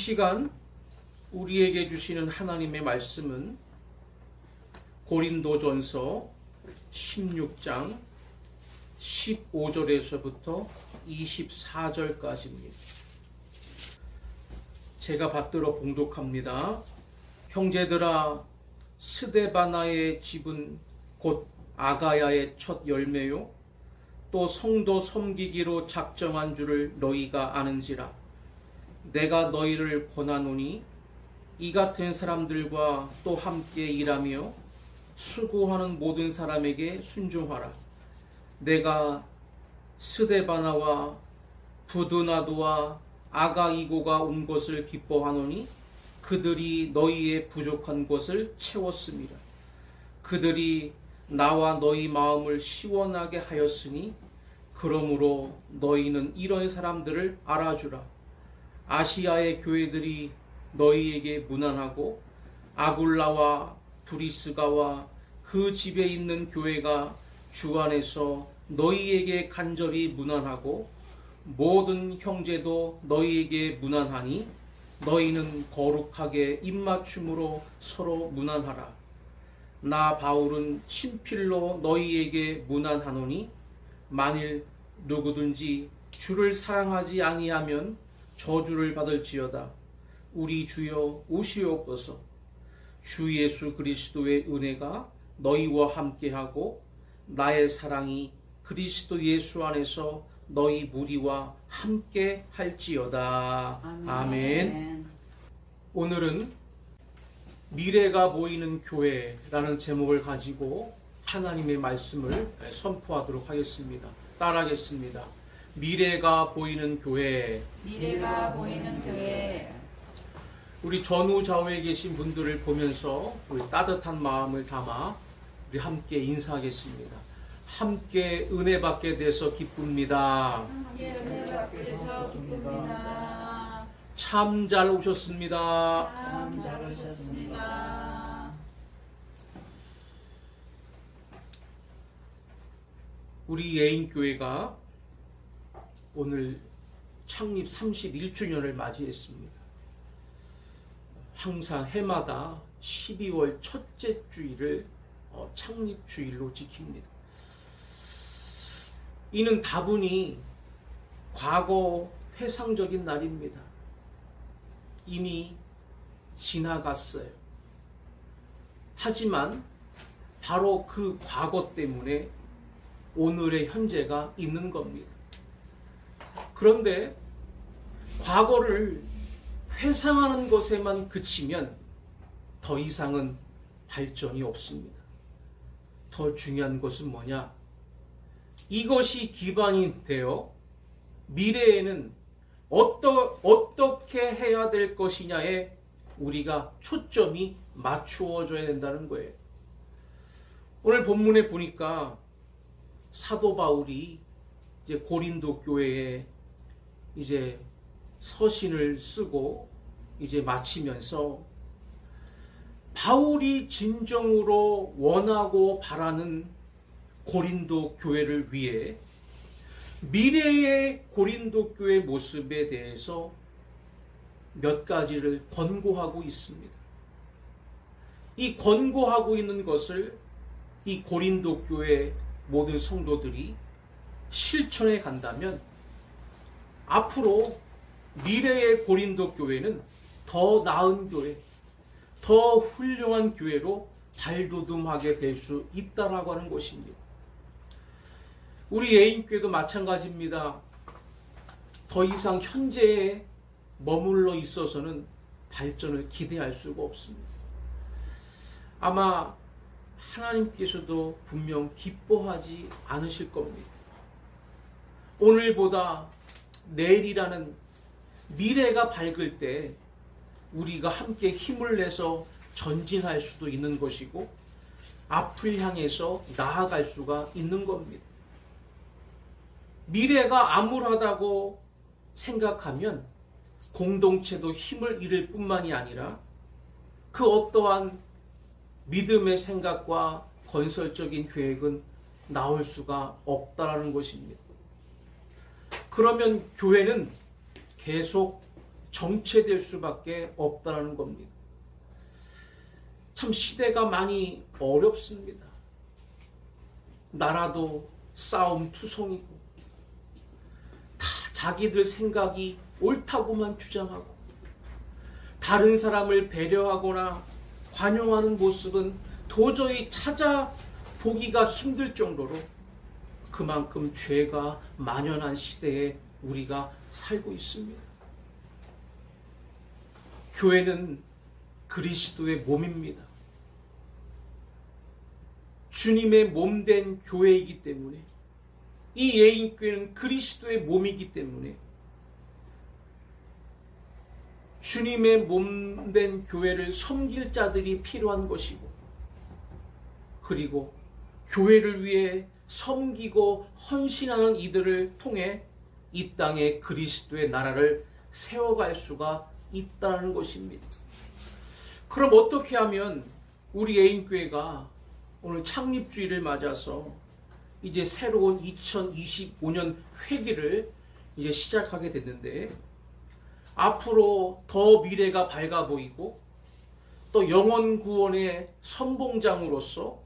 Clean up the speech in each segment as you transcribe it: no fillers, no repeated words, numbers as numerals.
시간 우리에게 주시는 하나님의 말씀은 고린도전서 16장 15절에서부터 24절까지입니다. 제가 받들어 봉독합니다. 형제들아, 스데바나의 집은 곧 아가야의 첫 열매요 또 성도 섬기기로 작정한 줄을 너희가 아는지라. 내가 너희를 권하노니 이 같은 사람들과 또 함께 일하며 수고하는 모든 사람에게 순종하라. 내가 스데바나와 부드나도와 아가이고가 온 것을 기뻐하노니 그들이 너희의 부족한 것을 채웠습니다. 그들이 나와 너희 마음을 시원하게 하였으니 그러므로 너희는 이런 사람들을 알아주라. 아시아의 교회들이 너희에게 무난하고 아굴라와 브리스가와 그 집에 있는 교회가 주 안에서 너희에게 간절히 무난하고 모든 형제도 너희에게 무난하니 너희는 거룩하게 입맞춤으로 서로 무난하라. 나 바울은 친필로 너희에게 무난하노니 만일 누구든지 주를 사랑하지 아니하면 저주를 받을지어다. 우리 주여 오시옵소서. 주 예수 그리스도의 은혜가 너희와 함께하고 나의 사랑이 그리스도 예수 안에서 너희 무리와 함께 할지어다. 아멘. 오늘은 미래가 보이는 교회라는 제목을 가지고 하나님의 말씀을 선포하도록 하겠습니다. 따라하겠습니다. 미래가 보이는 교회. 미래가 보이는 교회. 우리 전후좌우에 계신 분들을 보면서 우리 따뜻한 마음을 담아 우리 함께 인사하겠습니다. 함께 은혜 받게 돼서 기쁩니다. 함께 은혜 받게 돼서 기쁩니다. 참 잘 오셨습니다. 참 잘 오셨습니다. 우리 예인교회가 오늘 창립 31주년을 맞이했습니다. 항상 해마다 12월 첫째 주일을 창립주일로 지킵니다. 이는 다분히 과거 회상적인 날입니다. 이미 지나갔어요. 하지만 바로 그 과거 때문에 오늘의 현재가 있는 겁니다. 그런데 과거를 회상하는 것에만 그치면 더 이상은 발전이 없습니다. 더 중요한 것은 뭐냐? 이것이 기반이 되어 미래에는 어떻게 해야 될 것이냐에 우리가 초점이 맞추어져야 된다는 거예요. 오늘 본문에 보니까 사도 바울이 이제 고린도 교회에 이제 서신을 쓰고 이제 마치면서 바울이 진정으로 원하고 바라는 고린도 교회를 위해 미래의 고린도 교회 모습에 대해서 몇 가지를 권고하고 있습니다. 이 권고하고 있는 것을 이 고린도 교회 모든 성도들이 실천해 간다면 앞으로 미래의 고린도 교회는 더 나은 교회, 더 훌륭한 교회로 발돋움하게 될 수 있다라고 하는 것입니다. 우리 예인교회도 마찬가지입니다. 더 이상 현재에 머물러 있어서는 발전을 기대할 수가 없습니다. 아마 하나님께서도 분명 기뻐하지 않으실 겁니다. 오늘보다 내일이라는 미래가 밝을 때 우리가 함께 힘을 내서 전진할 수도 있는 것이고 앞을 향해서 나아갈 수가 있는 겁니다. 미래가 암울하다고 생각하면 공동체도 힘을 잃을 뿐만이 아니라 그 어떠한 믿음의 생각과 건설적인 계획은 나올 수가 없다라는 것입니다. 그러면 교회는 계속 정체될 수밖에 없다는 겁니다. 참 시대가 많이 어렵습니다. 나라도 싸움투성이고 다 자기들 생각이 옳다고만 주장하고 다른 사람을 배려하거나 관용하는 모습은 도저히 찾아보기가 힘들 정도로 그만큼 죄가 만연한 시대에 우리가 살고 있습니다. 교회는 그리스도의 몸입니다. 주님의 몸된 교회이기 때문에 이 예인교회는 그리스도의 몸이기 때문에 주님의 몸된 교회를 섬길 자들이 필요한 것이고 그리고 교회를 위해 섬기고 헌신하는 이들을 통해 이 땅에 그리스도의 나라를 세워갈 수가 있다는 것입니다. 그럼 어떻게 하면 우리 예인교회가 오늘 창립주의를 맞아서 이제 새로운 2025년 회기를 이제 시작하게 됐는데 앞으로 더 미래가 밝아 보이고 또 영혼 구원의 선봉장으로서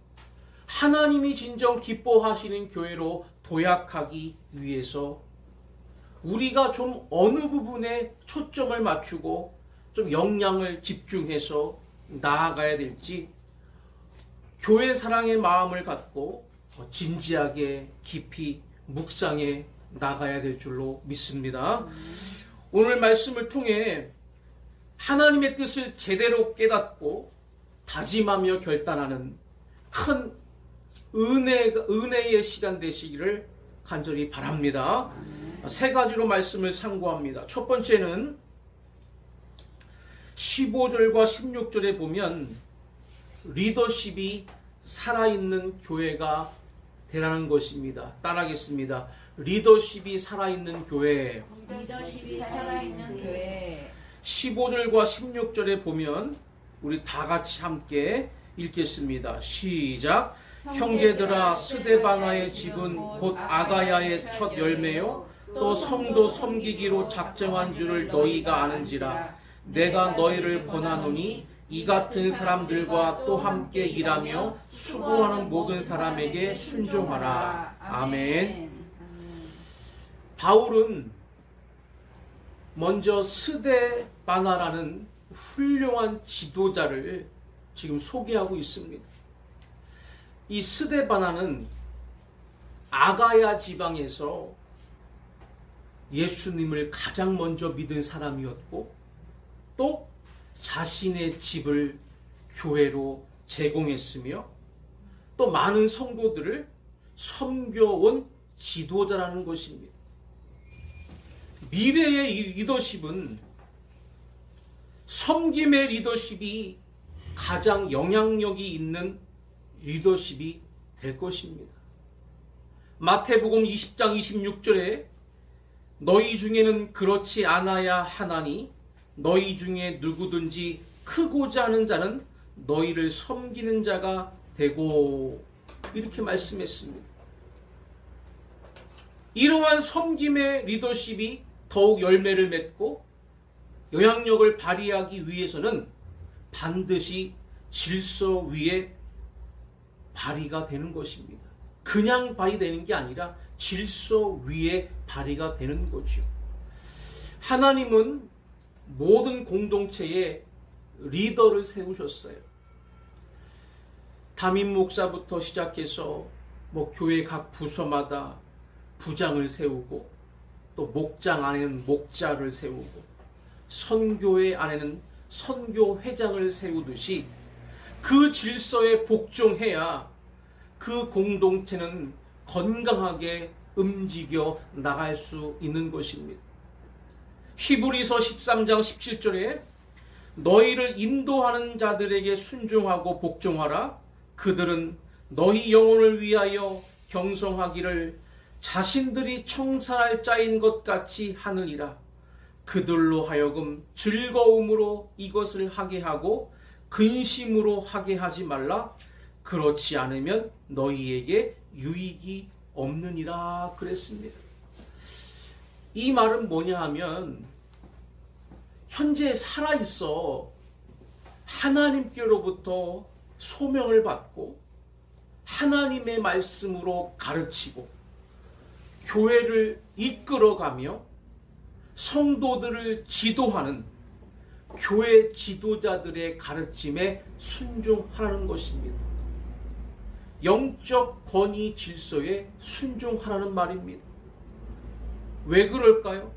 하나님이 진정 기뻐하시는 교회로 도약하기 위해서 우리가 좀 어느 부분에 초점을 맞추고 좀 역량을 집중해서 나아가야 될지 교회 사랑의 마음을 갖고 진지하게 깊이 묵상해 나가야 될 줄로 믿습니다. 오늘 말씀을 통해 하나님의 뜻을 제대로 깨닫고 다짐하며 결단하는 큰 은혜의 시간 되시기를 간절히 바랍니다. 세 가지로 말씀을 상고합니다. 첫 번째는 15절과 16절에 보면 리더십이 살아있는 교회가 되라는 것입니다. 따라하겠습니다. 리더십이 살아있는 교회. 리더십이 살아있는 교회. 15절과 16절에 보면 우리 다 같이 함께 읽겠습니다. 시작. 형제들아 스데바나의 집은 곧 아가야의 첫 열매요 또 성도 섬기기로 작정한 줄을 너희가 아는지라. 내가 너희를 권하노니 이 같은 사람들과 또 함께 일하며 수고하는 모든 사람에게 순종하라. 아멘. 바울은 먼저 스데바나라는 훌륭한 지도자를 지금 소개하고 있습니다. 이 스데바나는 아가야 지방에서 예수님을 가장 먼저 믿은 사람이었고 또 자신의 집을 교회로 제공했으며 또 많은 성도들을 섬겨온 지도자라는 것입니다. 미래의 리더십은 섬김의 리더십이 가장 영향력이 있는 리더십이 될 것입니다. 마태복음 20장 26절에 너희 중에는 그렇지 않아야 하나니 너희 중에 누구든지 크고자 하는 자는 너희를 섬기는 자가 되고 이렇게 말씀했습니다. 이러한 섬김의 리더십이 더욱 열매를 맺고 영향력을 발휘하기 위해서는 반드시 질서 위에 발휘가 되는 것입니다. 그냥 발휘되는 게 아니라 질서 위에 발휘가 되는 거죠. 하나님은 모든 공동체에 리더를 세우셨어요. 담임 목사부터 시작해서 교회 각 부서마다 부장을 세우고 또 목장 안에는 목자를 세우고 선교회 안에는 선교회장을 세우듯이 그 질서에 복종해야 그 공동체는 건강하게 움직여 나갈 수 있는 것입니다. 히브리서 13장 17절에 너희를 인도하는 자들에게 순종하고 복종하라. 그들은 너희 영혼을 위하여 경성하기를 자신들이 청산할 자인 것 같이 하느니라. 그들로 하여금 즐거움으로 이것을 하게 하고 근심으로 하게 하지 말라. 그렇지 않으면 너희에게 유익이 없느니라 그랬습니다. 이 말은 뭐냐 하면 현재 살아있어 하나님께로부터 소명을 받고 하나님의 말씀으로 가르치고 교회를 이끌어가며 성도들을 지도하는 교회 지도자들의 가르침에 순종하라는 것입니다. 영적 권위 질서에 순종하라는 말입니다. 왜 그럴까요?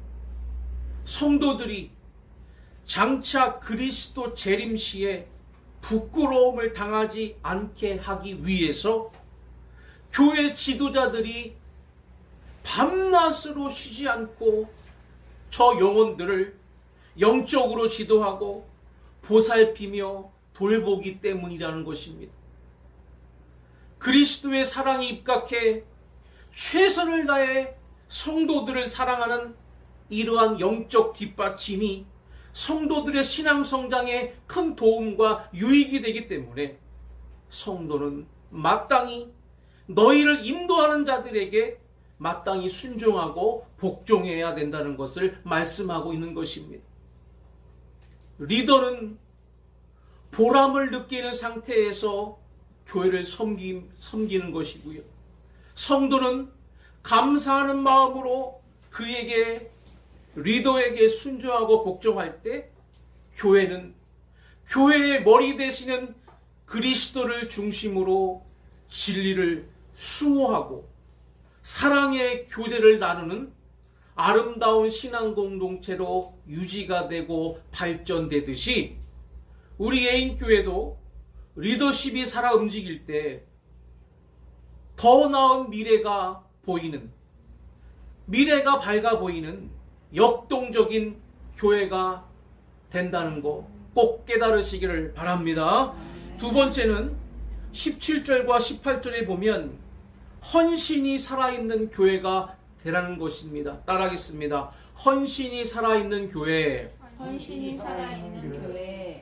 성도들이 장차 그리스도 재림 시에 부끄러움을 당하지 않게 하기 위해서 교회 지도자들이 밤낮으로 쉬지 않고 저 영혼들을 영적으로 지도하고 보살피며 돌보기 때문이라는 것입니다. 그리스도의 사랑이 입각해 최선을 다해 성도들을 사랑하는 이러한 영적 뒷받침이 성도들의 신앙 성장에 큰 도움과 유익이 되기 때문에 성도는 마땅히 너희를 인도하는 자들에게 마땅히 순종하고 복종해야 된다는 것을 말씀하고 있는 것입니다. 리더는 보람을 느끼는 상태에서 교회를 섬기는 것이고요. 성도는 감사하는 마음으로 그에게 리더에게 순종하고 복종할 때 교회는 교회의 머리 되시는 그리스도를 중심으로 진리를 수호하고 사랑의 교제를 나누는 아름다운 신앙 공동체로 유지가 되고 발전되듯이 우리 애인교회도 리더십이 살아 움직일 때 더 나은 미래가 보이는, 미래가 밝아 보이는 역동적인 교회가 된다는 거 꼭 깨달으시기를 바랍니다. 두 번째는 17절과 18절에 보면 헌신이 살아있는 교회가 되라는 것입니다. 따라하겠습니다. 헌신이 살아있는 교회. 헌신이 살아있는 교회.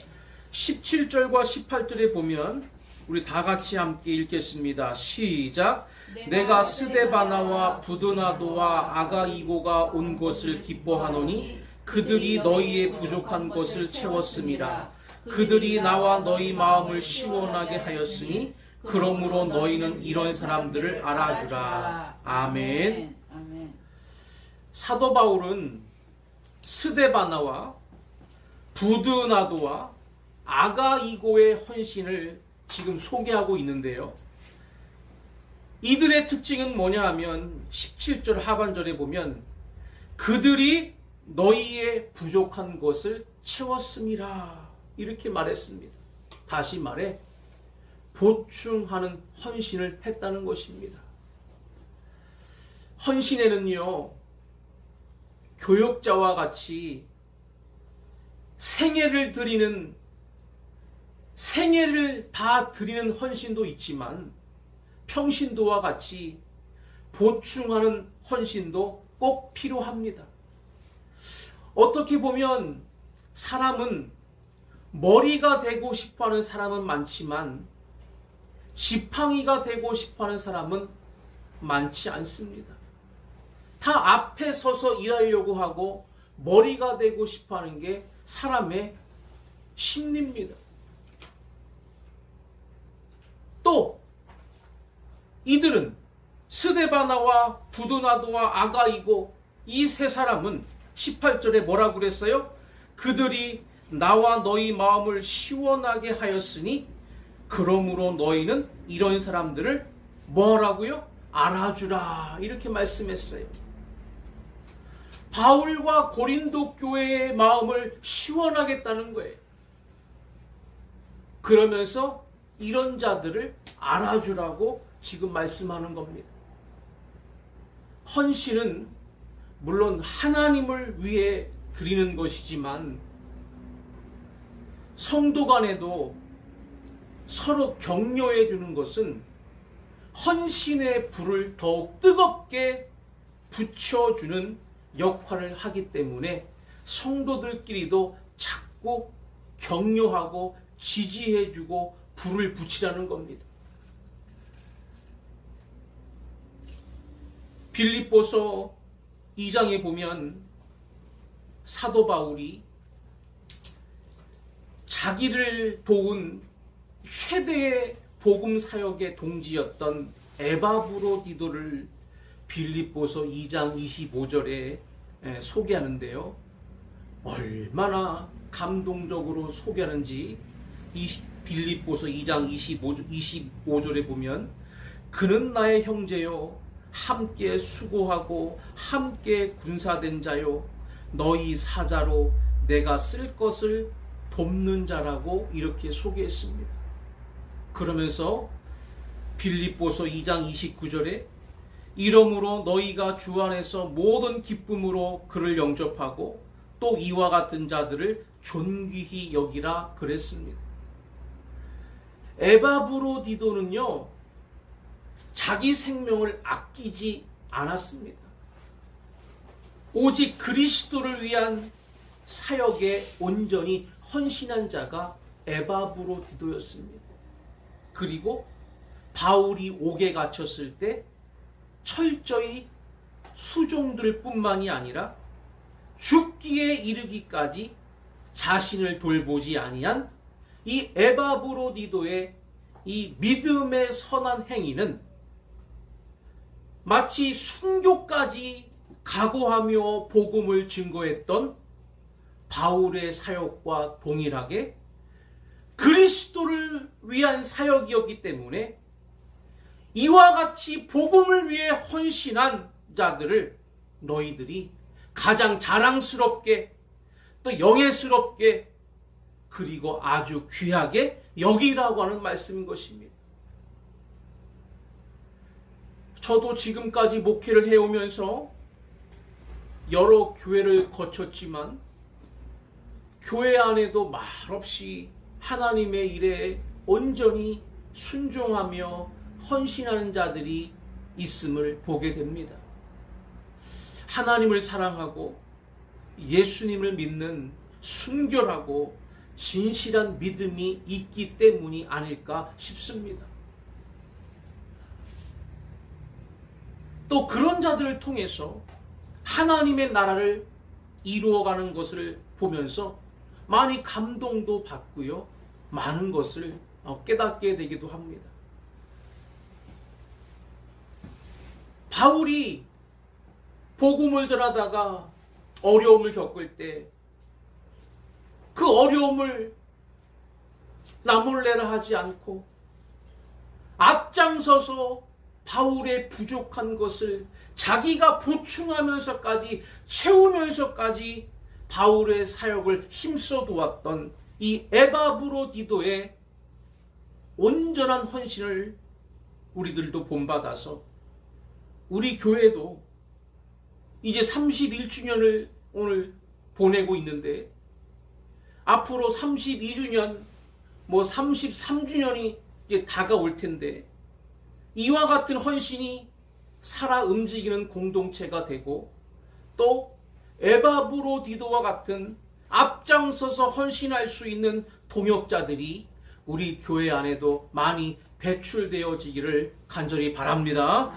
17절과 18절에 보면 우리 다 같이 함께 읽겠습니다. 시작. 내가 스데바나와 부드나도와 아가이고가 온 것을 기뻐하노니 그들이 너희의 부족한 것을 채웠음이라. 그들이 나와 너희 마음을 시원하게 하였으니 그러므로 너희는 이런 사람들을 알아주라. 아멘. 사도 바울은 스데바나와 부드나도와 아가이고의 헌신을 지금 소개하고 있는데요. 이들의 특징은 뭐냐 하면 17절 하반절에 보면 그들이 너희의 부족한 것을 채웠음이라 이렇게 말했습니다. 다시 말해 보충하는 헌신을 했다는 것입니다. 헌신에는요, 교역자와 같이 생애를 다 드리는 헌신도 있지만 평신도와 같이 보충하는 헌신도 꼭 필요합니다. 어떻게 보면 사람은 머리가 되고 싶어하는 사람은 많지만 지팡이가 되고 싶어하는 사람은 많지 않습니다. 다 앞에 서서 일하려고 하고 머리가 되고 싶어하는 게 사람의 심리입니다. 또 이들은 스데바나와 부드나도와 아가이고 이 세 사람은 18절에 뭐라고 그랬어요? 그들이 나와 너희 마음을 시원하게 하였으니 그러므로 너희는 이런 사람들을 뭐라고요? 알아주라 이렇게 말씀했어요. 바울과 고린도 교회의 마음을 시원하겠다는 거예요. 그러면서 이런 자들을 알아주라고 지금 말씀하는 겁니다. 헌신은 물론 하나님을 위해 드리는 것이지만 성도 간에도 서로 격려해 주는 것은 헌신의 불을 더욱 뜨겁게 붙여주는 역할을 하기 때문에 성도들끼리도 자꾸 격려하고 지지해주고 불을 붙이라는 겁니다. 빌립보서 2장에 보면 사도 바울이 자기를 도운 최대의 복음 사역의 동지였던 에바브로디도를 빌립보서 2장 25절에 소개하는데요. 얼마나 감동적으로 소개하는지 이 빌립보서 2장 25절에 보면 그는 나의 형제요 함께 수고하고 함께 군사된 자요 너희 사자로 내가 쓸 것을 돕는 자라고 이렇게 소개했습니다. 그러면서 빌립보서 2장 29절에 이러므로 너희가 주 안에서 모든 기쁨으로 그를 영접하고 또 이와 같은 자들을 존귀히 여기라 그랬습니다. 에바브로디도는요 자기 생명을 아끼지 않았습니다. 오직 그리스도를 위한 사역에 온전히 헌신한 자가 에바브로디도였습니다. 그리고 바울이 옥에 갇혔을 때 철저히 수종들 뿐만이 아니라 죽기에 이르기까지 자신을 돌보지 아니한 이 에바브로디도의 이 믿음의 선한 행위는 마치 순교까지 각오하며 복음을 증거했던 바울의 사역과 동일하게 그리스도를 위한 사역이었기 때문에 이와 같이 복음을 위해 헌신한 자들을 너희들이 가장 자랑스럽게 또 영예스럽게 그리고 아주 귀하게 여기라고 하는 말씀인 것입니다. 저도 지금까지 목회를 해오면서 여러 교회를 거쳤지만 교회 안에도 말없이 하나님의 일에 온전히 순종하며 헌신하는 자들이 있음을 보게 됩니다. 하나님을 사랑하고 예수님을 믿는 순결하고 진실한 믿음이 있기 때문이 아닐까 싶습니다. 또 그런 자들을 통해서 하나님의 나라를 이루어가는 것을 보면서 많이 감동도 받고요. 많은 것을 깨닫게 되기도 합니다. 바울이 복음을 전하다가 어려움을 겪을 때 그 어려움을 나몰래라 하지 않고 앞장서서 바울의 부족한 것을 자기가 보충하면서까지 채우면서까지 바울의 사역을 힘써 도왔던 이 에바브로디도의 온전한 헌신을 우리들도 본받아서 우리 교회도 이제 31주년을 오늘 보내고 있는데 앞으로 32주년, 33주년이 이제 다가올 텐데 이와 같은 헌신이 살아 움직이는 공동체가 되고 또 에바브로디도와 같은 앞장서서 헌신할 수 있는 동역자들이 우리 교회 안에도 많이 배출되어지기를 간절히 바랍니다.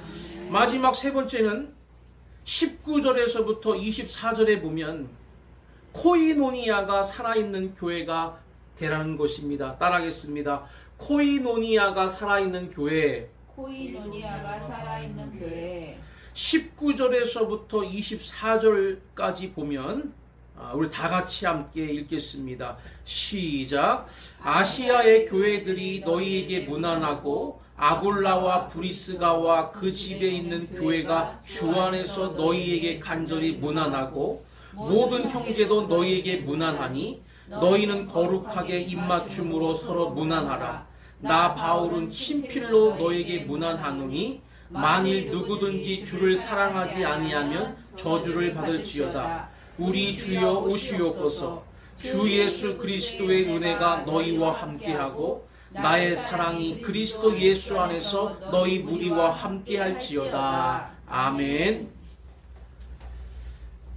마지막 세 번째는 19절에서부터 24절에 보면 코이노니아가 살아있는 교회가 되라는 것입니다. 따라하겠습니다. 코이노니아가 살아있는 교회. 코이노니아가 살아있는 교회. 19절에서부터 24절까지 보면 우리 다 같이 함께 읽겠습니다. 시작. 아시아의 교회들이 너희에게 문안하고 아골라와 브리스가와 그 집에 있는 교회가 주 안에서 너희에게 간절히 문안하고 모든 형제도 너희에게 문안하니 너희는 거룩하게 입맞춤으로 서로 문안하라. 나 바울은 친필로 너희에게 문안하노니 만일 누구든지 주를 사랑하지 아니하면 저주를 받을지어다. 우리 주여 오시옵소서. 주 예수 그리스도의 은혜가 너희와 함께하고 나의 사랑이 그리스도 예수 안에서 너희 무리와 함께할지어다. 아멘.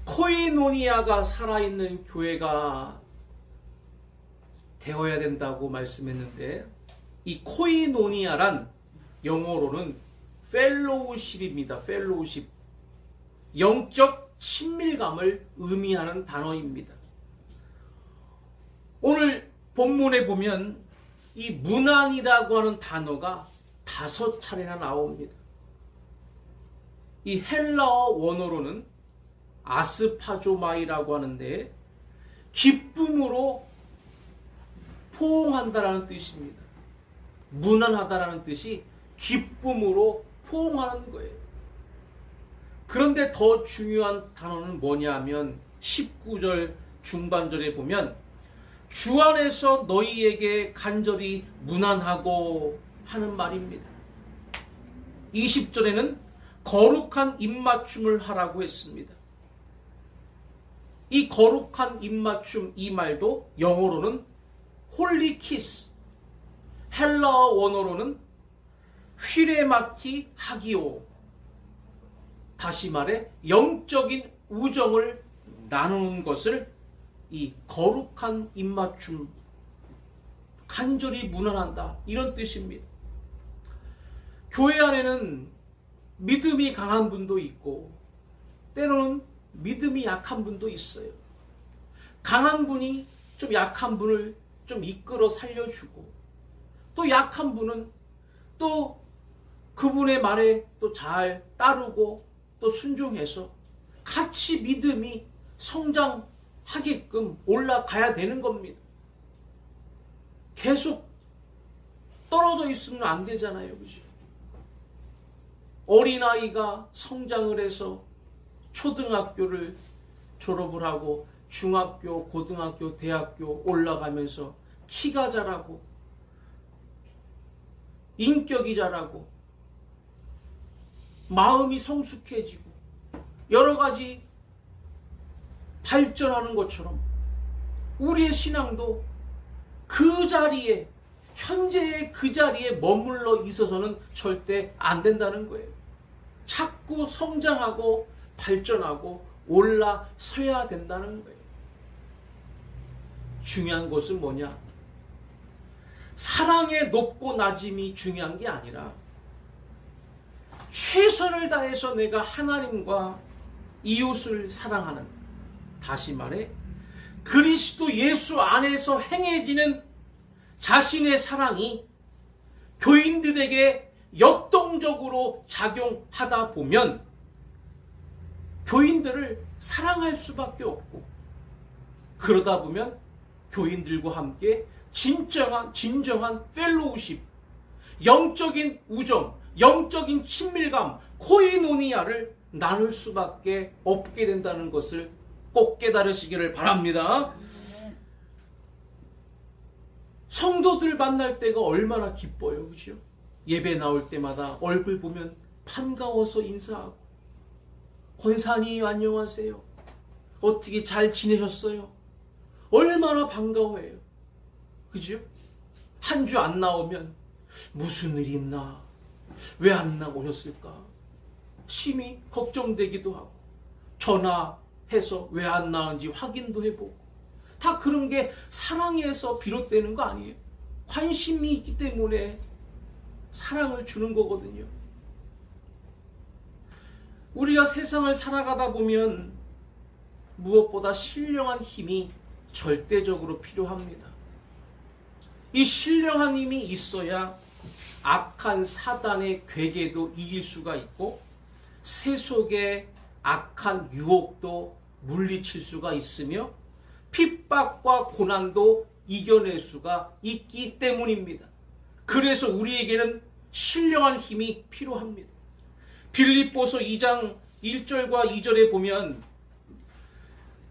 코이노니아가 살아있는 교회가 되어야 된다고 말씀했는데 이 코이노니아란 영어로는 펠로우십입니다. 펠로우십. 영적 친밀감을 의미하는 단어입니다. 오늘 본문에 보면 이 문안이라고 하는 단어가 5차례나 나옵니다. 이 헬라어 원어로는 아스파조마이라고 하는데 기쁨으로 포옹한다라는 뜻입니다. 문안하다라는 뜻이 기쁨으로 포옹하는 거예요. 그런데 더 중요한 단어는 뭐냐 하면 19절 중반절에 보면 주 안에서 너희에게 간절히 문안하고 하는 말입니다. 20절에는 거룩한 입맞춤을 하라고 했습니다. 이 거룩한 입맞춤 이 말도 영어로는 홀리 키스, 헬라어 원어로는 휘레마키 하기오. 다시 말해 영적인 우정을 나누는 것을 이 거룩한 입맞춤, 간절히 문안한다, 이런 뜻입니다. 교회 안에는 믿음이 강한 분도 있고 때로는 믿음이 약한 분도 있어요. 강한 분이 좀 약한 분을 좀 이끌어 살려주고, 또 약한 분은 또 그분의 말에 또 잘 따르고 또 순종해서 같이 믿음이 성장하게끔 올라가야 되는 겁니다. 계속 떨어져 있으면 안 되잖아요. 그죠? 어린아이가 성장을 해서 초등학교를 졸업을 하고 중학교, 고등학교, 대학교 올라가면서 키가 자라고 인격이 자라고 마음이 성숙해지고 여러 가지 발전하는 것처럼 우리의 신앙도 그 자리에, 현재의 그 자리에 머물러 있어서는 절대 안 된다는 거예요. 자꾸 성장하고 발전하고 올라서야 된다는 거예요. 중요한 것은 뭐냐? 사랑의 높고 낮음이 중요한 게 아니라 최선을 다해서 내가 하나님과 이웃을 사랑하는, 다시 말해 그리스도 예수 안에서 행해지는 자신의 사랑이 교인들에게 역동적으로 작용하다 보면 교인들을 사랑할 수밖에 없고, 그러다 보면 교인들과 함께 진정한 펠로우십, 영적인 우정, 영적인 친밀감, 코이노니아를 나눌 수밖에 없게 된다는 것을 꼭 깨달으시기를 바랍니다. 성도들 만날 때가 얼마나 기뻐요. 그죠? 예배 나올 때마다 얼굴 보면 반가워서 인사하고, 권사님 안녕하세요, 어떻게 잘 지내셨어요? 얼마나 반가워해요. 그죠? 한 주 안 나오면 무슨 일이 있나? 왜 안 나오셨을까? 심히 걱정되기도 하고, 전화해서 왜 안 나온지 확인도 해보고, 다 그런 게 사랑에서 비롯되는 거 아니에요? 관심이 있기 때문에 사랑을 주는 거거든요. 우리가 세상을 살아가다 보면 무엇보다 신령한 힘이 절대적으로 필요합니다. 이 신령한 힘이 있어야 악한 사단의 괴계도 이길 수가 있고, 세속의 악한 유혹도 물리칠 수가 있으며, 핍박과 고난도 이겨낼 수가 있기 때문입니다. 그래서 우리에게는 신령한 힘이 필요합니다. 빌립보서 2장 1절과 2절에 보면,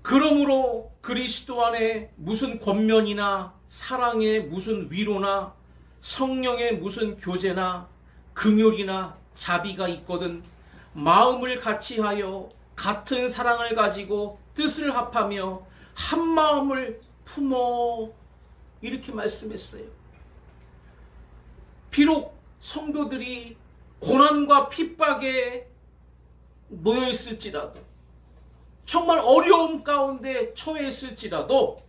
그러므로 그리스도 안에 무슨 권면이나 사랑의 무슨 위로나 성령의 무슨 교제나 긍휼이나 자비가 있거든 마음을 같이하여 같은 사랑을 가지고 뜻을 합하며 한 마음을 품어, 이렇게 말씀했어요. 비록 성도들이 고난과 핍박에 놓여 있을지라도, 정말 어려움 가운데 처했을지라도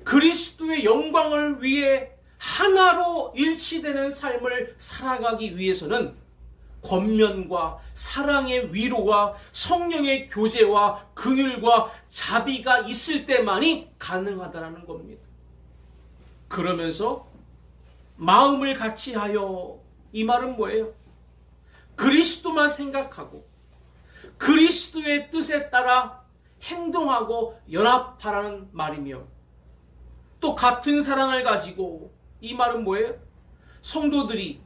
그리스도의 영광을 위해 하나로 일치되는 삶을 살아가기 위해서는 권면과 사랑의 위로와 성령의 교제와 긍휼과 자비가 있을 때만이 가능하다는 겁니다. 그러면서 마음을 같이 하여, 이 말은 뭐예요? 그리스도만 생각하고 그리스도의 뜻에 따라 행동하고 연합하라는 말이며, 또 같은 사랑을 가지고, 이 말은 뭐예요? 성도들이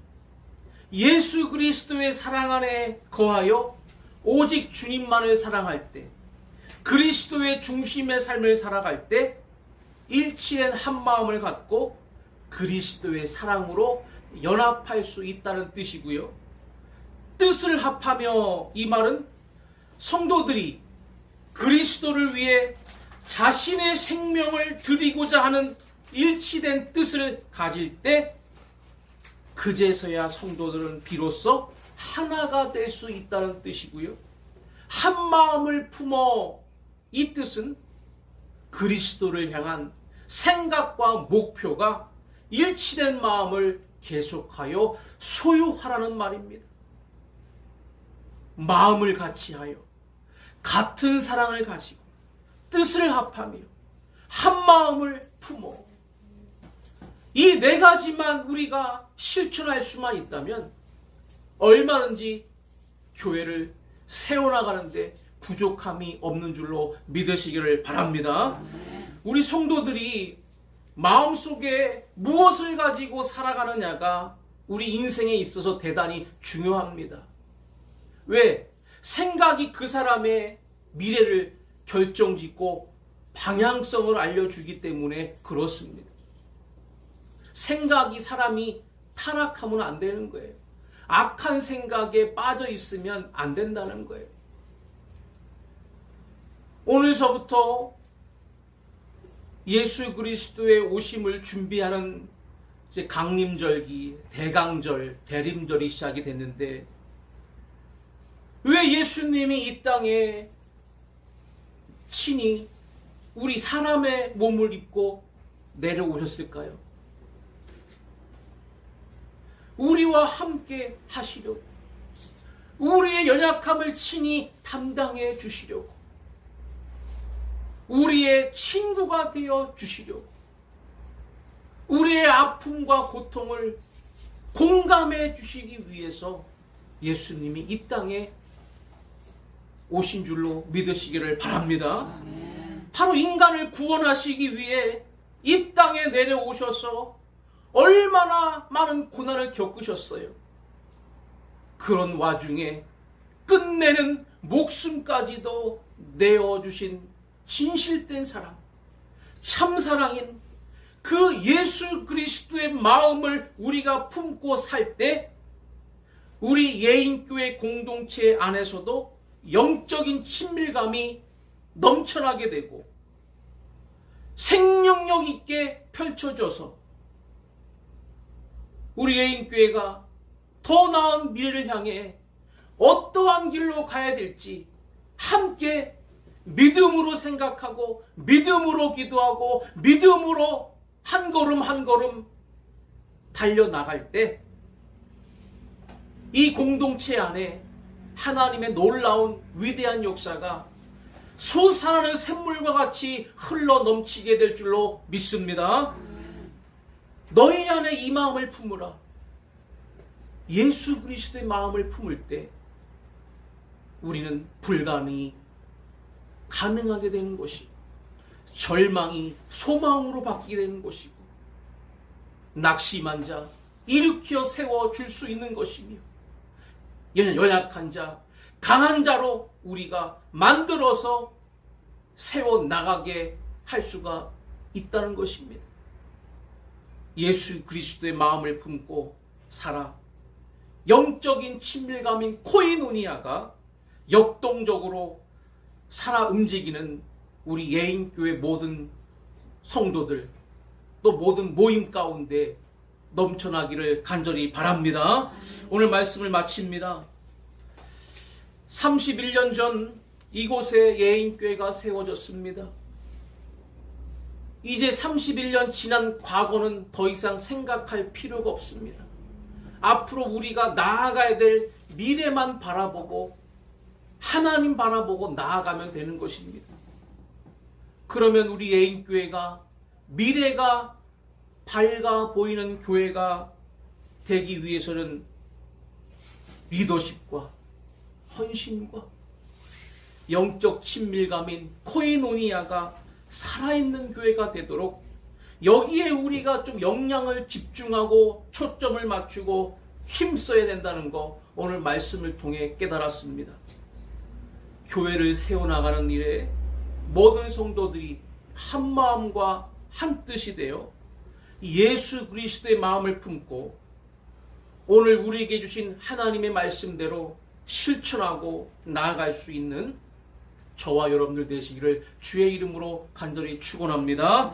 예수 그리스도의 사랑 안에 거하여 오직 주님만을 사랑할 때, 그리스도의 중심의 삶을 살아갈 때 일치된 한 마음을 갖고 그리스도의 사랑으로 연합할 수 있다는 뜻이고요. 뜻을 합하며, 이 말은 성도들이 그리스도를 위해 자신의 생명을 드리고자 하는 일치된 뜻을 가질 때, 그제서야 성도들은 비로소 하나가 될 수 있다는 뜻이고요. 한 마음을 품어, 이 뜻은 그리스도를 향한 생각과 목표가 일치된 마음을 계속하여 소유하라는 말입니다. 마음을 같이 하여 같은 사랑을 가지고 뜻을 합하며 한 마음을 품어, 이 네 가지만 우리가 실천할 수만 있다면 얼마든지 교회를 세워나가는데 부족함이 없는 줄로 믿으시기를 바랍니다. 우리 성도들이 마음속에 무엇을 가지고 살아가느냐가 우리 인생에 있어서 대단히 중요합니다. 왜? 생각이 그 사람의 미래를 결정짓고 방향성을 알려주기 때문에 그렇습니다. 생각이 사람이 타락하면 안 되는 거예요. 악한 생각에 빠져 있으면 안 된다는 거예요. 오늘서부터 예수 그리스도의 오심을 준비하는 이제 강림절기, 대강절, 대림절이 시작이 됐는데, 왜 예수님이 이 땅에 친히 우리 사람의 몸을 입고 내려오셨을까요? 우리와 함께 하시려고, 우리의 연약함을 친히 담당해 주시려고, 우리의 친구가 되어 주시려고, 우리의 아픔과 고통을 공감해 주시기 위해서 예수님이 이 땅에 오신 줄로 믿으시기를 바랍니다. 바로 인간을 구원하시기 위해 이 땅에 내려오셔서 얼마나 많은 고난을 겪으셨어요. 그런 와중에 끝내는 목숨까지도 내어주신 진실된 사랑, 참사랑인 그 예수 그리스도의 마음을 우리가 품고 살 때 우리 예인교회 공동체 안에서도 영적인 친밀감이 넘쳐나게 되고 생명력 있게 펼쳐져서 우리 예인교회가 더 나은 미래를 향해 어떠한 길로 가야 될지 함께 믿음으로 생각하고 믿음으로 기도하고 믿음으로 한 걸음 한 걸음 달려나갈 때 이 공동체 안에 하나님의 놀라운 위대한 역사가 솟아나는 샘물과 같이 흘러 넘치게 될 줄로 믿습니다. 너희 안에 이 마음을 품으라. 예수 그리스도의 마음을 품을 때 우리는 불가능이 가능하게 되는 것이, 절망이 소망으로 바뀌게 되는 것이고, 낙심한 자 일으켜 세워줄 수 있는 것이며, 연약한 자, 강한 자로 우리가 만들어서 세워나가게 할 수가 있다는 것입니다. 예수 그리스도의 마음을 품고 살아 영적인 친밀감인 코이노니아가 역동적으로 살아 움직이는 우리 예인교회 모든 성도들, 또 모든 모임 가운데 넘쳐나기를 간절히 바랍니다. 오늘 말씀을 마칩니다. 31년 전 이곳에 예인교회가 세워졌습니다. 이제 31년 지난 과거는 더 이상 생각할 필요가 없습니다. 앞으로 우리가 나아가야 될 미래만 바라보고 하나님 바라보고 나아가면 되는 것입니다. 그러면 우리 예인교회가 미래가 밝아 보이는 교회가 되기 위해서는 리더십과 헌신과 영적 친밀감인 코이노니아가 살아있는 교회가 되도록 여기에 우리가 좀 역량을 집중하고 초점을 맞추고 힘써야 된다는 거 오늘 말씀을 통해 깨달았습니다. 교회를 세워나가는 일에 모든 성도들이 한 마음과 한 뜻이 되어 예수 그리스도의 마음을 품고 오늘 우리에게 주신 하나님의 말씀대로 실천하고 나아갈 수 있는 저와 여러분들 되시기를 주의 이름으로 간절히 축원합니다.